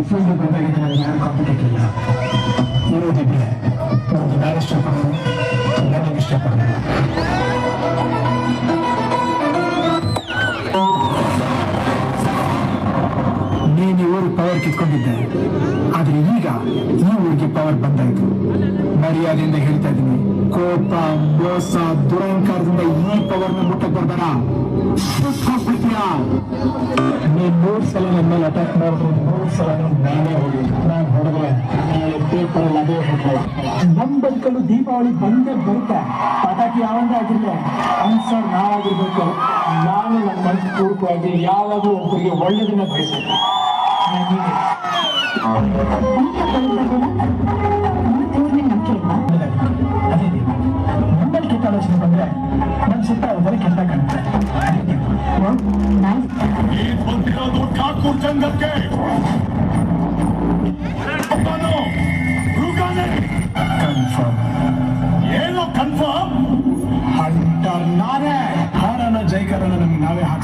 Field ಬಂದಾಗಿದೆ ನನಗೆ ಯಾರು ಕಾಂಪಿಟೇಟ್ ಇಲ್ಲ. ಇರೋದಿದ್ರೆ ಒಂದು ನಾನು ಇಷ್ಟಪಡೋದು, ನನಗೆ ಇಷ್ಟಪಡೋದು. ನೀನು ಈ ಊರಿಗೆ ಪವರ್ ಕಿತ್ಕೊಂಡಿದ್ದೆ, ಆದ್ರೆ ಈಗ ಈ ಊರಿಗೆ ಪವರ್ ಬಂದಾಯ್ತು. ಮರ್ಯಾದೆಯಿಂದ ಹೇಳ್ತಾ ಇದ್ದೀನಿ, ಕೋಪ, ಮೋಸ, ದುರಹಂಕಾರದಿಂದ ಈ ಪವರ್ನ ಮುಟ್ಟಕ್ಕೆ ಬರ್ಬೇಡ. ಹೋಗ್ಬಿಡ್ತೀಯಾ? ನೀನ್ 3 ಸಲ ನನ್ನ ಮೇಲೆ ಅಟ್ಯಾಕ್ ಮಾಡಿದ್ರು, 3 ಸಲ ನಾನೇ ಹೋಗಿ ನಾನು ಹೊಡೆದ್ರೆ ನಾಳೆ ಪೇಪರ್ ಅದೇ ಹೋಗ್ಬೋದು. ನಮ್ಮ ಬದುಕಲ್ಲೂ ದೀಪಾವಳಿ ಬಂದೇ ಬರುತ್ತೆ. ಪಟಾಕಿ ಯಾವಂದ್ರೆ ಆಗಿರ್ಲಿ, ಅನ್ಸರ್ ನಾವಾಗಿರ್ಬೇಕು. ನಾನು ನನ್ನ ಮನಸ್ಸು ಪೂರ್ವಕವಾಗಿ ಯಾವಾಗಲೂ ಒಬ್ಬರಿಗೆ ಒಳ್ಳೇದನ್ನ ಬಯಸುತ್ತೆ. ನಮ್ಮಲ್ಲಿ ಕೆಟ್ಟ ಆಲೋಚನೆ ಬಂದ್ರೆ ನನ್ನ ಸುತ್ತ ಹೋದರೆ ಕೆಟ್ಟ ಕಾಣುತ್ತೆ. ಠಾಕೂರ್ ಜಂಗಕ್ಕೆ ಕನ್ಫರ್ಮ್. ಏನೋ ಕನ್ಫರ್ಮ್? ಹಂಟರ್ ನಾನೇ. ಹಾರನ ಜೈಕರನ ನಮ್ಗೆ ನಾವೇ ಹಾಕಿ